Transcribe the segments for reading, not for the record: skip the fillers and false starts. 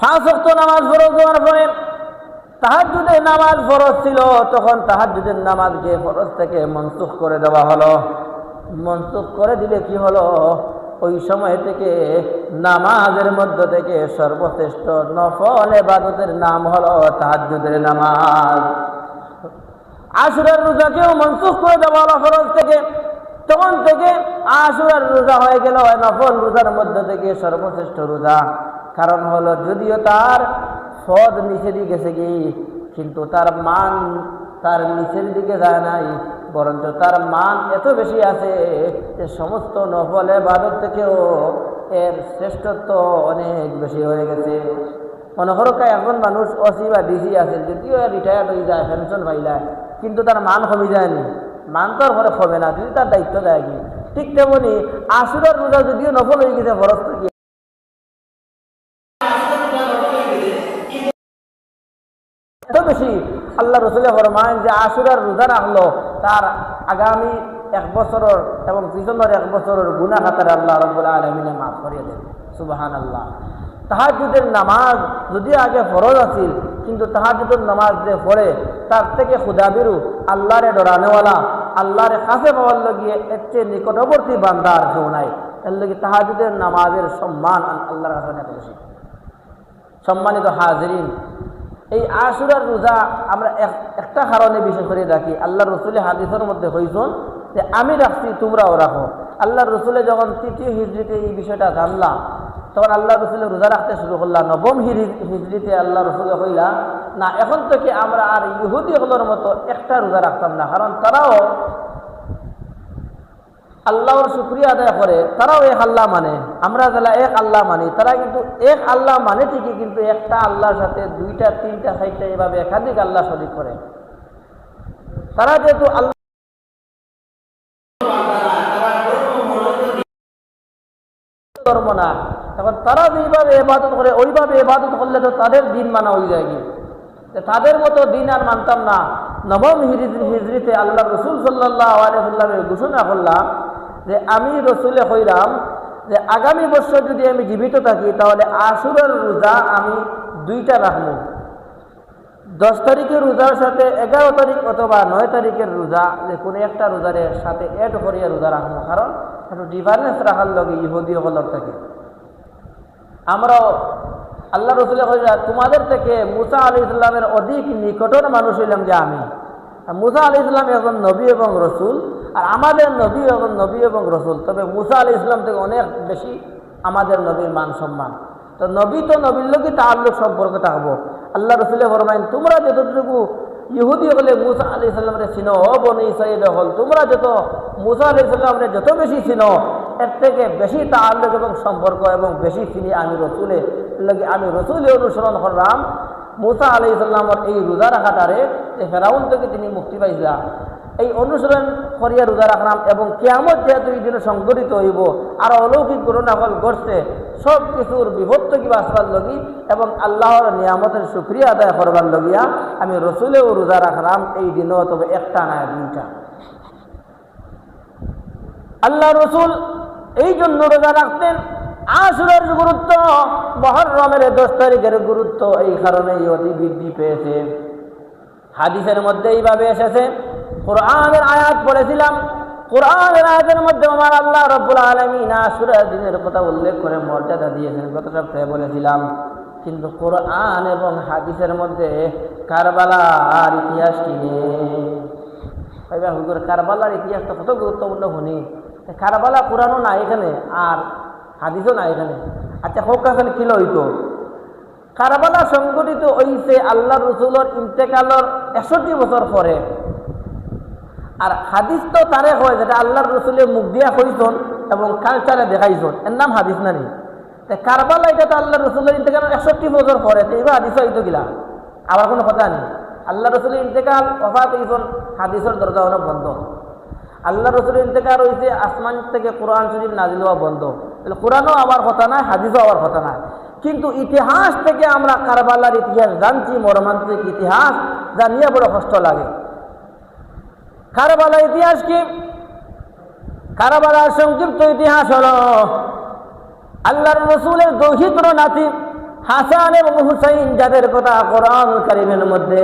5 ওয়াক্ত নামাজ ফরজ হওয়ার পরে তাহাজ্জুদের নামাজ ফরজ ছিল, তখন তাহাজ্জুদের নামাজকে ফরজ থেকে মনসুখ করে দেওয়া হলো। মনসুখ করে দিলে কি হলো, ওই সময় থেকে নামাজের মধ্য থেকে সর্বশ্রেষ্ঠ নফল ইবাদতের নাম হলো তাহাজ্জুদের নামাজ। আশুরার রোজাকেও মনসুখ করে দেওয়া হলো ফরজ থেকে, তখন থেকে আশুরার রোজা হয়ে গেল নফল রোজার মধ্য থেকে সর্বশ্রেষ্ঠ রোজা। কারণ হলো যদিও তার ফদ নিচের দিকে গেছে কি, কিন্তু তার মান তার নিচের দিকে যায় নাই, বরঞ্চ তার মান এত বেশি আছে যে সমস্ত নফল ইবাদত থেকেও এর শ্রেষ্ঠত্ব অনেক বেশি হয়ে গেছে। মনে করো এখন মানুষ ওসি বা ডিসি আছে, যদিও রিটায়ার্ড হয়ে যায়, পেনশন পাইলায়, কিন্তু তার মান কমে যায়নি। মান তো আর ঘরে কমে না, যদি তার দায়িত্ব দেয় কি। ঠিক তেমনি আশুরার রোজা যদিও নফল হয়ে গেছে ফরজ থেকে, এত বেশি আল্লাহ রাসূল ফরমায় যে আশুরার রোজা রাখলো তার আগামী 1 বছরের এবং পিছনের 1 বছরের গুনাহ খাতারে আল্লাহ রাব্বুল আলামিন মাফ করিয়ে দেন। সুবহানাল্লাহ। তাহাজ্জুদের নামাজ যদি আগে ফরজ আছিল, কিন্তু তাহাজ্জুদের নামাজ যে পড়ে তার থেকে খুদাবিরু আল্লাহরে ডরানেওয়ালা, আল্লাহরে কাছে পাওয়ার লাগিয়ে এর চেয়ে নিকটবর্তী বান্দা আর কেউ নাই। এর লাগে তাহাজ্জুদের নামাজের সম্মান আল্লাহর কাছে অনেক বেশি। সম্মানিত হাজিরিন, এই আশুরার রোজা আমরা একটা কারণে বিশেষ করে রাখি। আল্লাহ রসুলের হাদিসের মধ্যে হইছেন যে আমি রাখছি তোমরাও রাখো। আল্লাহ রসুলে যখন 3য় হিজরিতে এই বিষয়টা জানলাম, তখন আল্লাহ রসুলে রোজা রাখতে শুরু করলাম। 9ম হিজরিতে আল্লাহ রসুলে কইলা না, এখন থেকে আমরা আর ইহুদি হলোর মতো একটা রোজা রাখতাম না, কারণ তারাও আল্লাহর শুকরিয়া আদায় করে, তারাও এক আল্লাহ মানে, আমরা যারা এক আল্লাহ মানি তারা কিন্তু এক আল্লাহ মানে ঠিকই, কিন্তু একটা আল্লাহর সাথে 2টা 3টা 4টা এভাবে একাধিক আল্লাহ শরীক করে। তারা যেহেতু আল্লাহ ধর্ম না, এখন তারা যেভাবে ইবাদত করে ওইভাবে ইবাদত করলে তো তাদের দিন মানা হয়ে যায়। তাদের মতো দিন আর মানতাম না। 9ম হিজরিতে আল্লাহ রসুল সাল্লাল্লাহু আলাইহি ওয়াসাল্লামের ঘোষণা করলাম যে আমি রসুলে কইলাম যে আগামী বছর যদি আমি জীবিত থাকি তাহলে আশুরার রোজা আমি 2টা রাখবো। 10 তারিখের রোজার সাথে 11 তারিখ অথবা 9 তারিখের রোজা, যে কোনো একটা রোজার সাথে এড করিয়া রোজা রাখবো, কারণ একটু ডিফারেন্স রাখার লগে ইহুদি হলর থাকে। আমরাও আল্লাহ রসুলের কইলা তোমাদের থেকে মুসা আলাইহিস সালামের অধিক নিকটের মানুষ হইলাম যে আমি। মুসা আলাইহিস সালাম একজন নবী এবং রসুল, আর আমাদের নবী এবং নবী এবং রসুল, তবে মুসা আলাইহিস সালাম থেকে অনেক বেশি আমাদের নবীর মান সম্মান। তো নবী তো নবীর লোকই তাআল্লুক সম্পর্ক থাকবো। আল্লাহ রসুলের ফরমাইন তোমরা যতটুকু ইহুদি হলে মুসা আলাইহিস সালামরে চিনো, ও বনি ইসরাঈল হল তোমরা যত মুসা আলাইহিস সালামরে যত বেশি চিনো, এর থেকে বেশি তাআল্লুক এবং সম্পর্ক এবং বেশি চিনি আমি রসুলে লাগে। আমি রসুলে অনুসরণ করলাম মুসা আলাইহিস সালামের এই রোজা রাখাটারে, যে ফেরাউন থেকে তিনি মুক্তি পাইছিলেন, এই অনুসরণ করিয়া রোজা রাখলাম। এবং কিয়ামত যেহেতু এই দিনে সংঘটিত হইব, আর অলৌকিক ঘটনা ফল ঘটছে, সব কিছুর বিভক্ত কিবা আসবার লগি এবং আল্লাহর নিয়ামতের শুকরিয়া আদায় করবার লগিয়া আমি রসুলেও রোজা রাখলাম এই দিনও, তবে একটা না 2টা। আল্লাহ রসুল এই জন্য রোজা রাখতেন। আশুরার গুরুত্ব, মুহররমের 10 তারিখের গুরুত্ব এই কারণেই অতি বৃদ্ধি পেয়েছে। হাদিসের মধ্যে এইভাবে এসেছে, কোরআনের আয়াত পড়েছিলাম, কোরআনের আয়াতের মধ্যে আমার আল্লাহ রাব্বুল আলামিন আশুরার দিনের কথা উল্লেখ করে মর্যাদা দিয়েছেন, গত সপ্তাহে বলেছিলাম। কিন্তু কোরআন এবং হাদিসের মধ্যে কারবালার ইতিহাসটি নেই। ভাইবা হুজুর, কারবালার ইতিহাসটা কত গুরুত্বপূর্ণ শুনি। কারবালা কোরআনও না এখানে, আর হাদিসও না এখানে। আচ্ছা হোক, আসলে কি হইতো? কারবালা সংগঠিত হইছে আল্লাহ রসুলের ইন্তেকালের 61 বছর পরে। আর হাদিস তো তারে হয় যেটা আল্লাহর রসুলের মুখ দিয়া কইছেন এবং কালচারে দেখাইছেন, এর নাম হাদিস না নি। কারবালা এটা তো আল্লাহ রসুলের ইন্তেকালের 61 বছর পরে, তো এবার হাদিস হইতো গিলা আবার কোনো কথা নেই। আল্লাহ রসুলের ইন্তেকাল ওফাত হইছেন, হাদিসের দরজা অনেক বন্ধ। আল্লাহ রসুলের ইন্তেকাল হয়েছে, আসমান থেকে কোরআন শরীফ নাজিল হওয়া বন্ধ। তাহলে কোরআনও আবার কথা নাই, হাদিসও আবার কথা নাই। কিন্তু ইতিহাস থেকে আমরা কারবালার ইতিহাস জানছি, মর্মান্তিক ইতিহাস, যা নিয়ে বড় কষ্ট লাগে। কারবালার ইতিহাস কি? কারবালার সংক্ষিপ্ত ইতিহাস হলো আল্লাহর রসুলের দৌহিত্র নাতি হাসান এবং হুসাইন যাদের কথা কোরআন কারীমের মধ্যে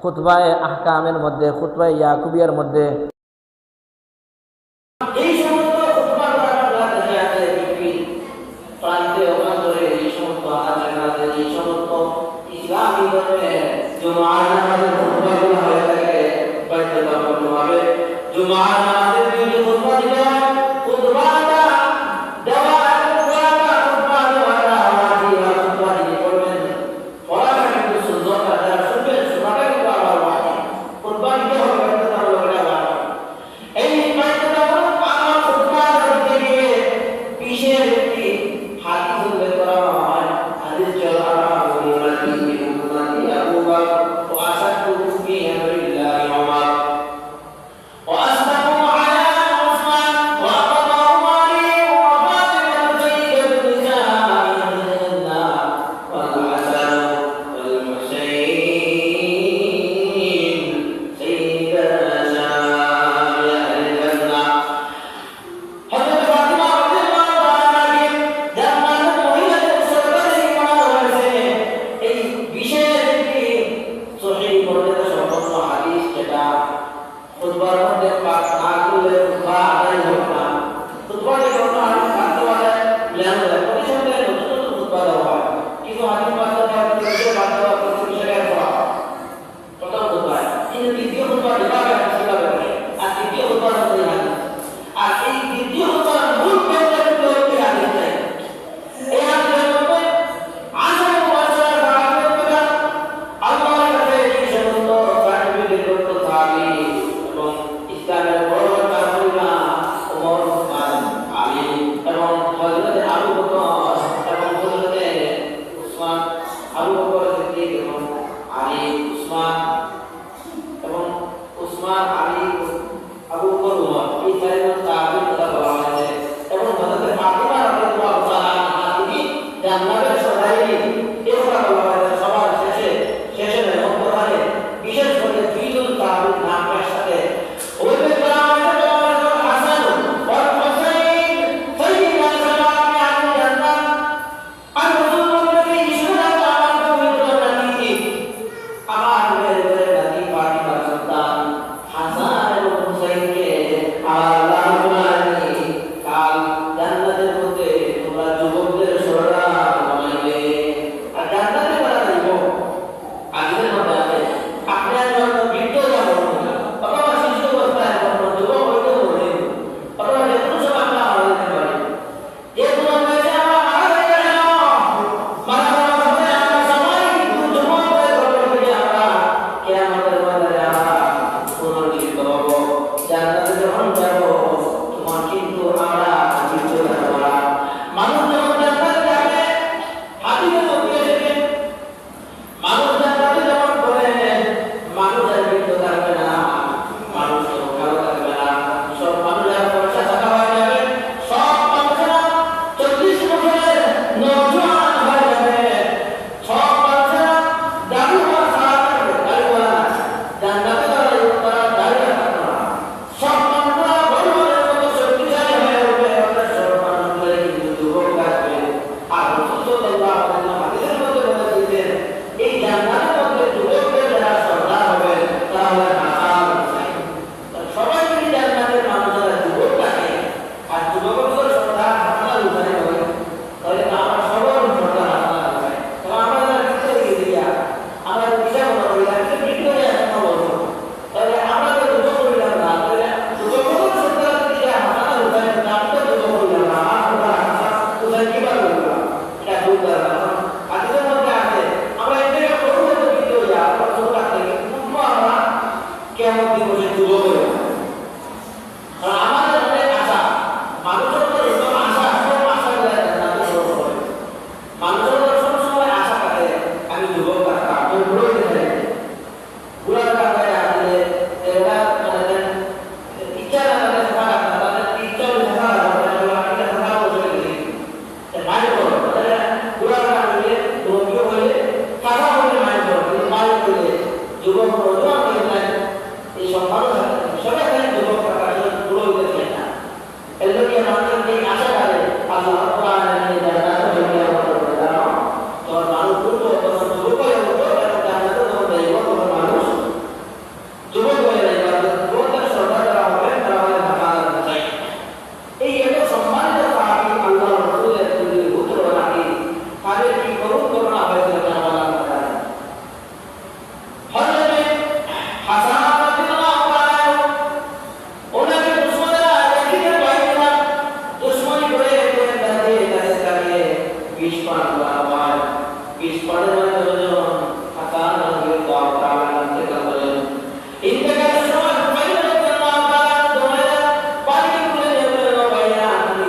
খুতবায়ে আহকামের মধ্যে খুতবায়ে ইয়াকুবিয়ার মধ্যে এই সমস্ত খুতবার আমরা দেখে আছে প্রান্তে অন্তরে এই সমস্ত আলোচনাতে এই সমস্ত ইসলামী ধর্মে জুমার নামাজের খুতবাগুলো হয়ে থাকে বাধ্যতামূলকভাবে জুমার নামাজের দিনে খুতবা দিতে হয় খুতবাটা দেওয়া আপনার ফরমায় ইস পড়ে যখন হাসান রাদিয়াল্লাহু তাআলা ইন্তেকাল করেন ইন্তেকালের সময় হুমায়ুন রাদিয়াল্লাহু তাআলা দৌড়ে বাড়ি খুলে নিয়ে বলল ভাইয়া তুমি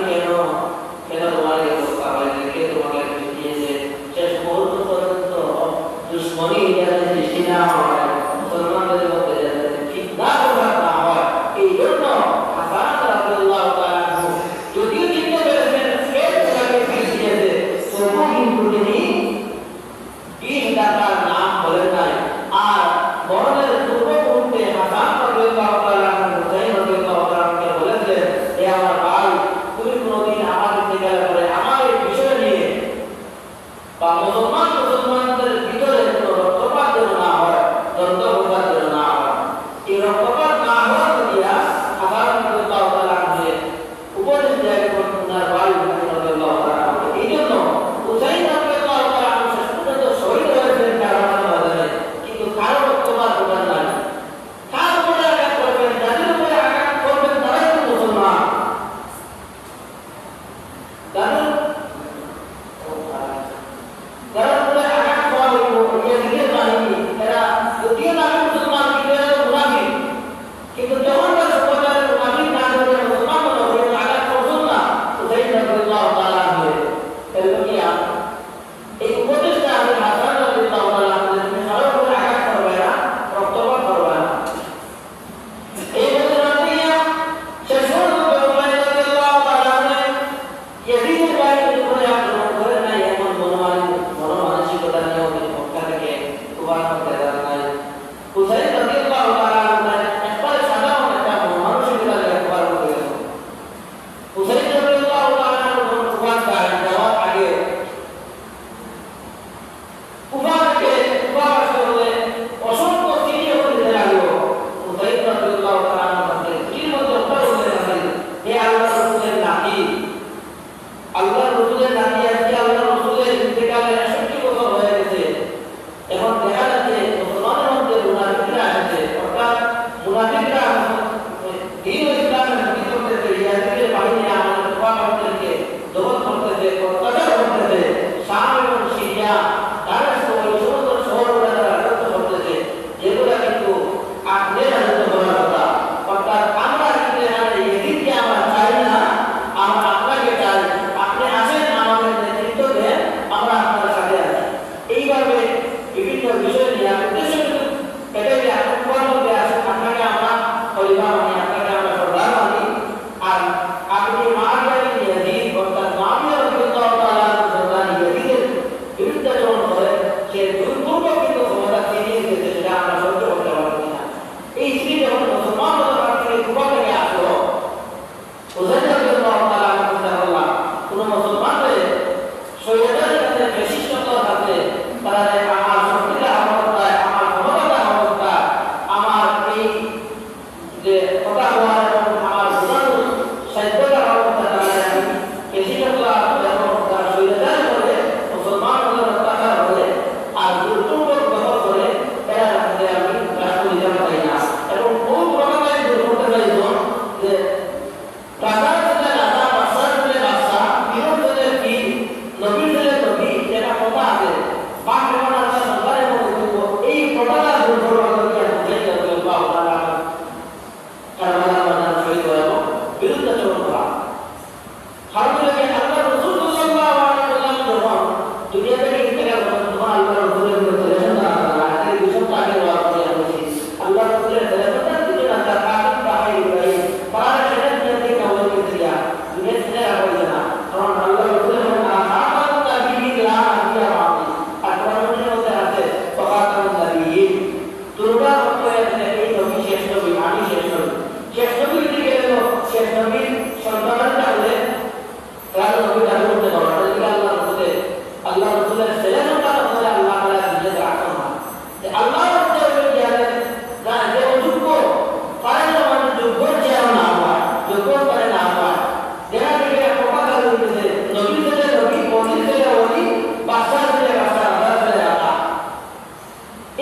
কেন তোমাকে সবাই রেখে তোমাকে দিয়েছে শেষ মুহূর্ত পর্যন্ত দুশ্মনী যাতে সৃষ্টি না হয় মুসলমানদের মধ্যে যাতে ঠিক না হয় এই জন্য হাসান রাদিয়াল্লাহু তাআলা যদিও চিন্তা করেছেন ফের তাকে দিয়েছে তবু কিন্তু তিনি এই টাকার নাম বলেন নাই আর মরণের পূর্ব মুহূর্তে হাসান রাদিয়াল্লাহু তাআলা হুসাইন রাদিয়াল্লাহু তাআলাকে বলেছেন হে আমার ভাই তুমি কোনদিন আমার ইন্তেকাল করে আমার এই বিষয় নিয়ে বা মুসলমানদের ভিতরে কোনো রক্তপাত যেন না হয় দ্বন্দ্ববাদ যেন না হয় এই রক্তপাত না হওয়ার দিয়া হাসান রাদিয়াল্লাহু তাআলা উপদেশ দেয় ওনার ভাই হুসাইন রাদিয়াল্লাহু তাআলা এই জন্য হুসাইন রাদিয়াল্লাহু তাআলা শেষ পর্যন্ত শহীদ হয়েছেন কারবালার ময়দানে কিন্তু কারো রক্তপাত করার নাই কার উপরে আঘাত করবেন যাদের উপরে আঘাত করবেন তারাই তো মুসলমান যারা উপরে আঘাত করা হইব ইয়াজিদের বাহিনী এরা যদিও নামে মুসলমান কিন্তু এরা তো মুনাফিক কিন্তু যখন তারা সমাজের মুনাফিক না করে মুসলমান মনে হবে আঘাত করছেন না হুসাইন রাদিয়াল্লাহু তাআলা এই উপদেশটা আমি হাসান রাদিয়াল্লাহু তাআলা তুমি কারো উপরে আঘাত করবে না রক্তপাত করবে না এই ঘটনাটিয়া শেষ পর্যন্ত হুসাইন রাদিয়াল্লাহু তাআলা ইয়াজিদের বাহিনীর উপরে আক্রমণ করে নাই এমন মনোমানসিকতা নিয়ে তিনি মক্কা থেকে কুফা করতে যান নাই হুসাইন রাদিয়াল্লাহু তাআলা একবার সাধারণ একটা মানসিকতা একবার হয়ে গেল হুসাইন রাদিয়াল্লাহু তাআলা কুফা যাওয়ার আগে কুফাকে কুফা আসলে অসংখ্য চিঠি দিতে লাগলো হুসাইন রাদিয়াল্লাহু তাআলা চিঠির মধ্যে উত্তর দিতে লাগলেন হে আল্লাহর রাসূলের নাতি আল্লাহর রাসূলের নাতি আজকে আল্লাহর রাসূলের ইন্তেকালের ৬১ বছর হয়ে গেছে এখন দেখা যাচ্ছে মুসলমানের মধ্যে মুনাফিকরা আসছে অর্থাৎ মুনাফিকরা দিন ও ইসলামের ক্ষতি করতেছে ইয়াজিদের বাহিনী আমাদের কুফা করতেছে দখল করতেছে অত্যাচার করতেছে শাম এবং সিরিয়া দামেস্ক ওই সমস্ত শহরগুলো তারা রাজত্ব করতেছে যেগুলো কিন্তু আপনাদের রাজত্ব করার কথা অর্থাৎ আমরা কিন্তু এখানে ইয়াজিদকে আমরা চাই না আমরা আপনাকে চাই আপনি আসেন আমাদের নেতৃত্ব দেন আমরা আপনার সাথে আছি এইভাবে বিভিন্ন বিষয় নিয়ে উদ্দেশ্য কিন্তু এটাই যে আপনি কুফার মধ্যে আসেন আপনাকে আমরা খলিফা মানি আপনাকে আমরা সর্দার মানি আর আপনি মাআবিয়া ইয়াজিদ অর্থাৎ মাআবিয়া রাদিয়াল্লাহু তাআলা সর্দার ইয়াজিদের বিরুদ্ধে যখন করে সে দুর্পূর্বক কিন্তু ক্ষমতা ছিনিয়ে নিয়েছে সেটা আমরা সহ্য করতে পারছি না এই স্ত্রী যখন মুসলমান থেকে কুফা থেকে আসলো হুসাইন রাদিয়াল্লাহু তাআলা চিন্তা করলাম কোন মুসলমানদের শরীয়তের কাছে বিশিষ্টতা আছে তারা আমার শক্তিটা অবস্থায় আমার ক্ষমতাটা অবস্থায় আমার এই যে কথা বলার এবং আমার গুণাগুণ সাহিত্যটার অবস্থা তারা বিশিষ্টতা এবং তারা শরীয়তের করে মুসলমানদের অত্যাচার করে আর দুর্পূর্বক দখল করে এরা যে আমি রাষ্ট্র দিতে পারি না এবং বহু প্রকারের দুর্ঘটনা চাইব যে রাজা ছেলে রাজা বাদশাহ ছেলে বাদশাহ বীর ছেলে বীর নবীর ছেলে নবী যেটা কথা আছে পাক বেমানার সরকারের মধ্যে এই প্রকার দুর্ঘটনা থেকে হুসাইন রাদিয়াল্লাহু তাআলা কারবালার ময়দানে শহীদ হয়ে বিরুদ্ধাচরণ করা হারুনকে আল্লাহ রাসূল সাল্লাল্লাহু আলাইহি ওয়াসাল্লাম যখন দুনিয়া থেকে ইন্তেকাল করেন তখন আল্লাহ রাসূলের রিলেশন আগে বিষয় আগে ওয়াজ করে বলেছি আল্লাহ রাসূলের রিলেশনটা দিলেন না তার কাজ বাহির ইব্রাহিম পারা সেটা দিয়ে কাউকে দিয়া দুনিয়া থেকে আগে না কারণ আল্লাহ রাসূলের আখাতাম নবিয়্যিন লা নবিয়্যা বাদি আর কোরআনের মধ্যে আছে ফাখাতাম নবিয়্যিন দুর্গা হচ্ছে এই নবী শেষ নবী আমি শেষ নবী শেষ নবী দিকে গেল শেষ নবীর সন্তানের তাহলে রাজা নবী দাবি করতে পারবে আল্লাহ রাসূলের ছেলেটা বলে আল্লাহ তাআলা নিজে রাখেন না যে আল্লাহ রাসূলের জ্ঞানে না যে যোগ্য পারে না মানে যোগ্য যে না হয় যোগ্য পারে না হয় যারা থেকে কথা বলতেছে নবী ছেলে নবী ওলি ছেলে ওলি বাদশা ছেলে বাদশা রাজা ছেলে রাজা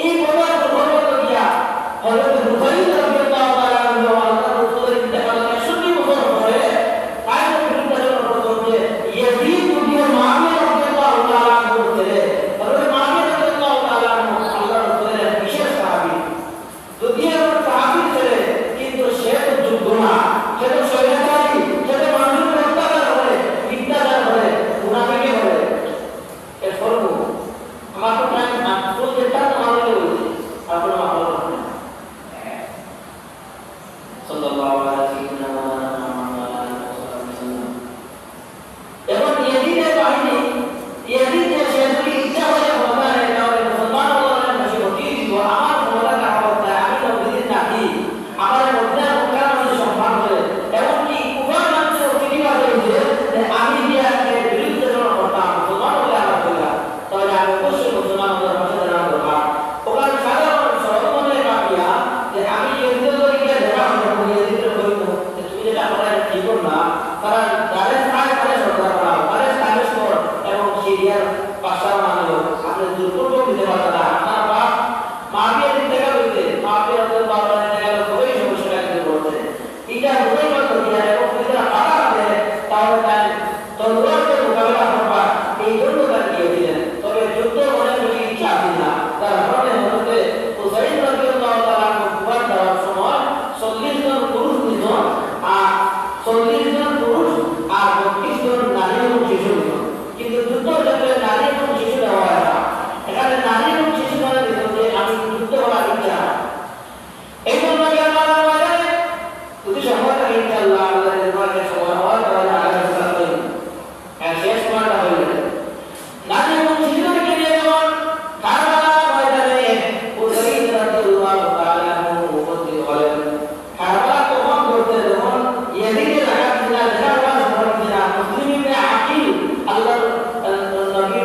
এই কথা বলতে গিয়া হযরত হুসাইন রাদিয়াল্লাহু তাআলা আল্লাহ রাসূলের ইন্তেকালের 61 বছর পরে কায়রো বিরুদ্ধে যখন করতে ইয়াজিদ দিয়ে মাআবিয়া রাদিয়াল্লাহু তাআলা বানালো আপনি দুর্বল দিতে পারবেন না আপনার বাপ মাফিয়া দিতে গেলে মাফিয়া আপনার বাবা দিতে গেলে খুবই সমস্যা দিতে পড়ছে এটা হতেই পারতো কি আর এবং যদি পাতা আছে তাহলে তাই তলোয়ারকে মোকাবেলা করবা এই জন্য তার দিয়েছিলেন তবে যুদ্ধ অনেক বেশি ইচ্ছা ছিল না তার কারণে হতে হুসাইন রাদিয়াল্লাহু তাআলা কুরবান দেওয়ার সময় 40 জন পুরুষ নিজন আর 40 জন পুরুষ আর 32 জন নারী এবং শিশু নিজন কিন্তু যুদ্ধ ক্ষেত্রে নারী এবং শিশু দেওয়া হয় না এখানে নারী এবং শিশু মানে দিত যে আমি যুদ্ধ করার ইচ্ছা এই জন্য আল্লাহ বলেন যদি সময় থাকে ইনশাআল্লাহ আল্লাহ নির্বাচনের সময় হয় তাহলে আগামী সপ্তাহে আর শেষ সময়টা হয়ে যাবে নারী এবং শিশুদেরকে নিয়ে যেমন কারবালা ময়দানে হুসাইন রাদিয়াল্লাহু তাআলা উপস্থিত হলেন কারবালা তখন করতে যখন ইয়াজিদের আঘাত ছিল দেখা হওয়া মুসলিমরা আকিল আল্লাহ নবী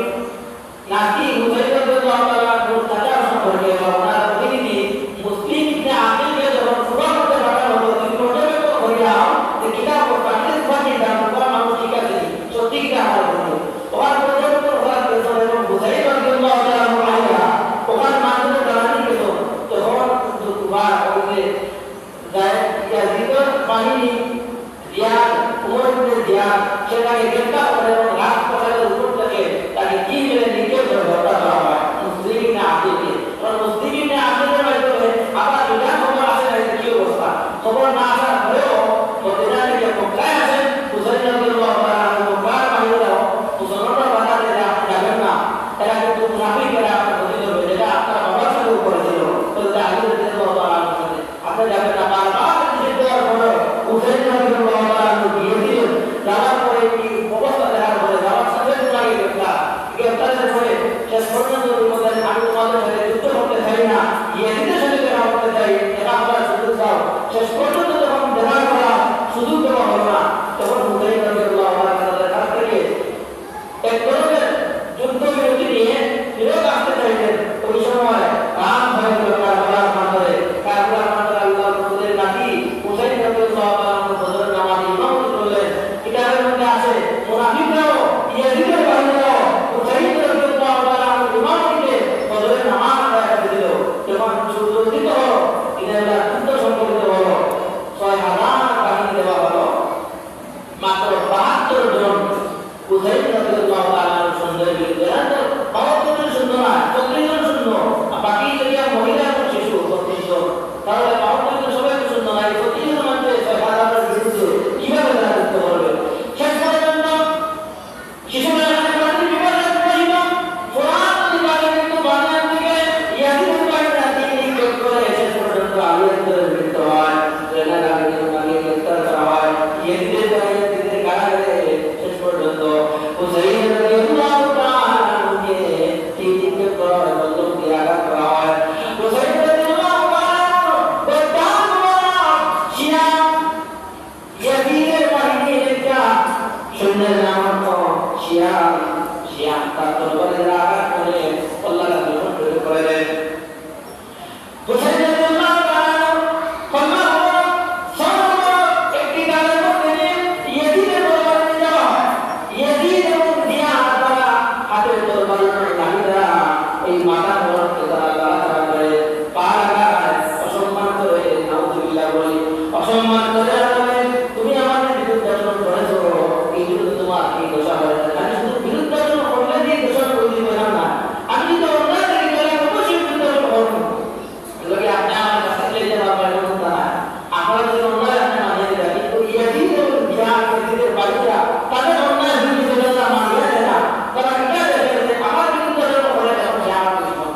নাকি হুসাইন রাদিয়াল্লাহু তাআলা চাচা সম্পর্কে বা ওনার প্রতিনিধি মুসলিম ইবনে আকিলকে যখন সুরা করতে পাঠানো হলো তিনি পর্যবেক্ষণ করিয়া যে কিতাব প্র্যাকটিস বাকি দাম করা মানুষ ঠিক আছে সত্যি কিনা আমার বন্ধু ওখান পর্যবেক্ষণ করার পেছন এবং হুসাইন রাদিয়াল্লাহু তাআলা ওখান মানুষের জানানি পেত তখন দুবার ওকে যায় ইয়াজিদের বাহিনী জিয়াদ উমর ইবনে জিয়াদ সেটাকে গ্রেফতার করে এবং রাজপ্রাসাদের উপর থেকে তাকে কি মেরে নিচে ধরে হত্যা করা হয় মুসলিমিনে আকিলকে কারণ মুসলিমিনে আকিলের মাধ্যমে আবার বিধান খবর আসে না কি অবস্থা খবর না আসার পরেও মদিনা থেকে মক্কায় আসেন হুসাইন রাদিয়াল্লাহু তাআলা মক্কার বাহিনীরাও মুসলমানরা বাধা দিলে আপনি যাবেন না এরা কিন্তু মুনাফিক এরা আপনার ক্ষতি করবে যেটা আপনার বাবার সাথে করেছিল বলতে আলী রাদিয়াল্লাহু তাআলা আপনি যাবেন না বারবার নিষেধ দেওয়ার পরে হুসাইন রাদিয়াল্লাহু তাআলা গিয়ে দিলেন যাওয়ার পরে কি অবস্থা দেখার পরে যাওয়ার সাথে লাগে গ্রেফতারের পরে শেষ পর্যন্ত বললেন আমি তোমাদের সাথে যুদ্ধ করতে চাই না ইয়াজিদের সাথে দেখা করতে চাই এটা আপনারা সুযোগ দাও শেষ পর্যন্ত যখন দেখা করা সুযোগ দেওয়া হলো না তখন হুসাইন রাদিয়াল্লাহু তাআলার কাছ থেকে এক ধরনের যুদ্ধ বিরতি নিয়ে ফিরত আসতে চাইলেন ওই সময় রাম ভয় করে কারবালার মাঠে আল্লাহ রসুলের নাতি হুসাইন রাদিয়াল্লাহু তাআলা ফজরের নামাজ ইমামতি করলেন কিতাবের মধ্যে আছে মুনাফিকরাও ইয়াজিদের বাহিনীরাও হুসাইন রাদিয়াল্লাহু তাআলা ইমামতিকে ফজরের নামাজ আদায় দিল যখন সূর্য উদিত হলো ইনারা যুদ্ধ সংগঠিত হলো 6000 বাহিনী দেওয়া হলো মাত্র 72 জন হুসাইন রাদিয়াল্লাহু তাআলার সৈন্যের বিরুদ্ধে 72 জন সৈন্য না 40 জন সৈন্য বাকি এরিয়া মহিলা এবং শিশু 32 জন তাহলে 72 জন সবাই সৈন্য নাই 32 জন মধ্যে 6000 এর বিরুদ্ধে কিভাবে তারা যুদ্ধ করবে শেষ পর্যন্ত শিশুরা এখানে বিপর্যয় পড়িল ফোরাত নদীর কিন্তু বাংলার দিকে ইয়াজিদের বাহিনীরা তিন করে শেষ পর্যন্ত আলিয়াদের মৃত্যু হয় জেনারেল আলিয়াদের গ্রেফতার করা হয় ইয়াজিদের বাহিনীতে কারাগারে শেষ পর্যন্ত হুসাইন রাদিয়াল্লাহু তাআলাকে তিনকে করে বন্দুক দিয়ে আঘাত করা হয় হুসাইন রাদিয়াল্লাহু তাআলা বদান শিয়া ইয়াজিদের বাহিনী একটা সৈন্যের নাম শিয়া শিয়া তার তরবারে আঘাত করে আল্লাহ রাসূল তৈরি করে দেন হুসাইন রাদিয়াল্লাহু তাআলা কলমা একটি গালের মধ্যে ইয়াজিদের তরবারে যাওয়া ইয়াজিদ এবং জিয়াদ তারা হাতের তরবারি নাহিরা এই মাথা ধরতে তারা লাগাতার করে পা লাগায় অসম্মান করে নাউযুবিল্লাহ বলি অসম্মান করে বলে তুমি আমাদের বিরুদ্ধাচরণ করেছো এই জন্য তোমার এই দশা হয়েছে আমি শুধু বিরুদ্ধাচরণ করলে দিয়ে দোষা করে দিব না আমি যদি অন্যায় থেকে চলে অবশ্যই বিরুদ্ধাচরণ করবো লোকে আপনি আমার কাছে লেগে যাওয়ার এমন না আপনারা যদি অন্যায় আপনি মানিয়ে দেবেন কিন্তু ইয়াজিদ এবং জিয়াদ ইয়াজিদের বাড়িরা তাদের অন্যায় বিরুদ্ধে না মানিয়ে দেয় না তারা এটা দেখে যে আমার বিরুদ্ধাচরণ করলে তখন সে আমার দুশমন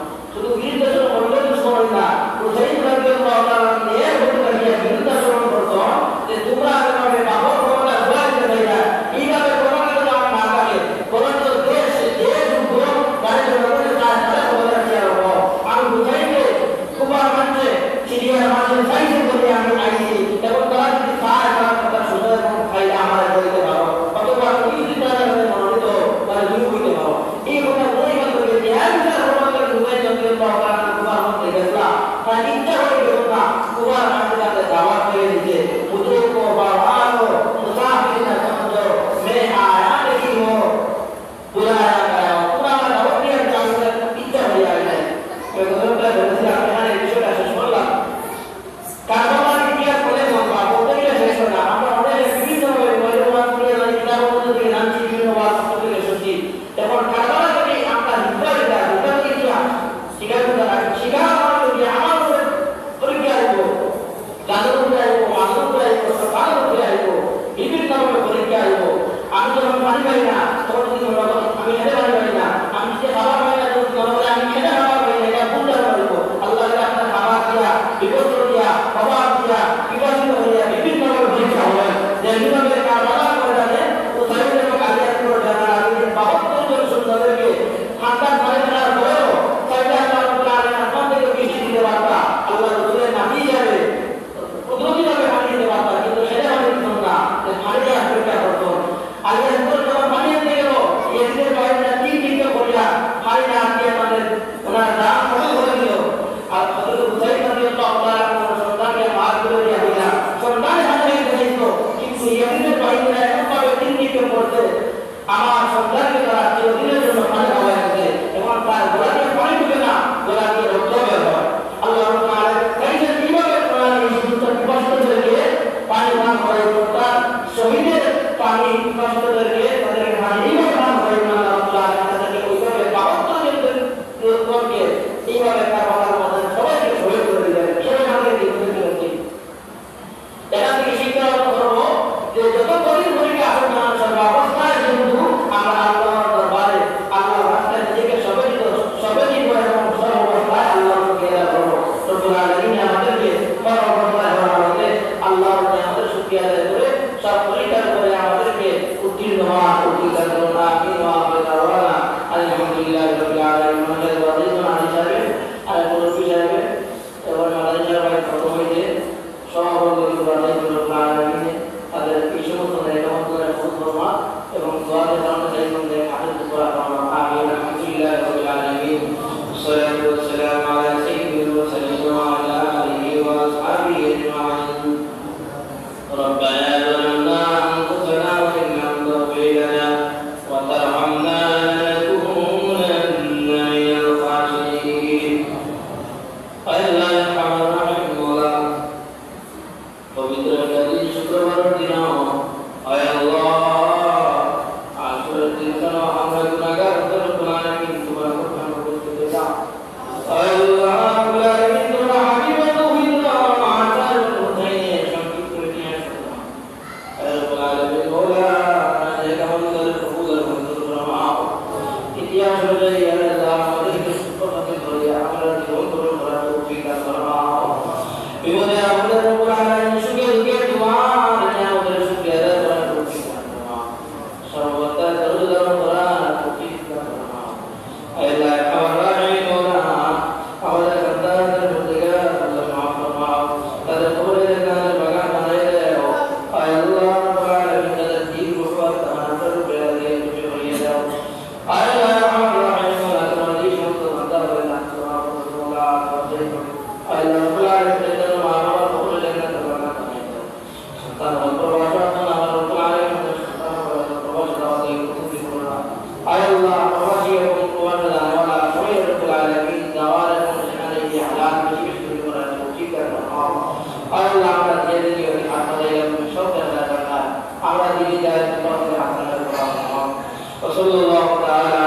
والصلاة والسلام على سيد المرسلين وعلى آله وأصحابه أجمعين. ربنا ظلمنا أنفسنا وإن لم تغفر لنا وترحمنا لنكونن من الخاسرين. أيها الأرحم الراحمين مولا পবিত্র নদী শুক্রবার দিন আয় আল্লাহ আসরের দিন আমরা গুনাহগার রব্বুল আলামিন তোমার কথা করতে দাও। আয় আল্লাহ রব্বুল আলামিন তোমার হাবিবের তৌহিদরা মাতার কোথায় সংক্ষিপ্ত করে নিয়ে আসো। আয় রব্বুল আলামিন মোলা যে আমাদের কবুল মঞ্জুর ফরমাও। ইতিহাস অনুযায়ী আল্লাহ আমাদেরকে সুখমতে করে আমরা জীবন গঠন করার তৌফিক দান ফরমাও। বিপদে আমাদের রব্বুল আলামিন সুখে দুঃখে দোয়া আর আমাদের সুখে আদায় করার তৌফিক দান ফরমাও। সর্বদা দরুদ করার তৌফিক দান ফরমাও। আল্লাহ আমার রাহিম মোলা আমাদের সন্তানদের প্রতিগা আল্লাহ মাফ ফরমাও। তাদের কবরের কাছে বাগান বানায় দাও। আল্লাহ রব্বুল আলামিন তাদের দিন রূপত আমাদের উপরে দিয়ে তুমি হইয়ে দাও। আল্লাহ আমার রাহিম মোলা তোমার এই সমস্ত বান্দাদের নাম তোমার মোলা আল্লাহ রব্বুল আলামিন যেন আমার কবরের জান্নাত বাগান বানায় দাও। সন্তান প্রবাসন আমার রব্বুল আলামিন সন্তান প্রবাসন আমাদের কবুল করুন। আল্লাহ প্রবাসী এবং প্রবাসী জানওয়ালা সবাই রব্বুল আলামিন দাওয়ার এবং সেখানে যে হালাল বেশি বেশি তৈরি করার তৌফিক দান করুন। আল্লাহ আমরা যে দিকে আপনাদের এরকম সব জায়গায় আমরা দিকে যাই তোমাদের হাতে করুন। ওয়া সাল্লাল্লাহু তাআলা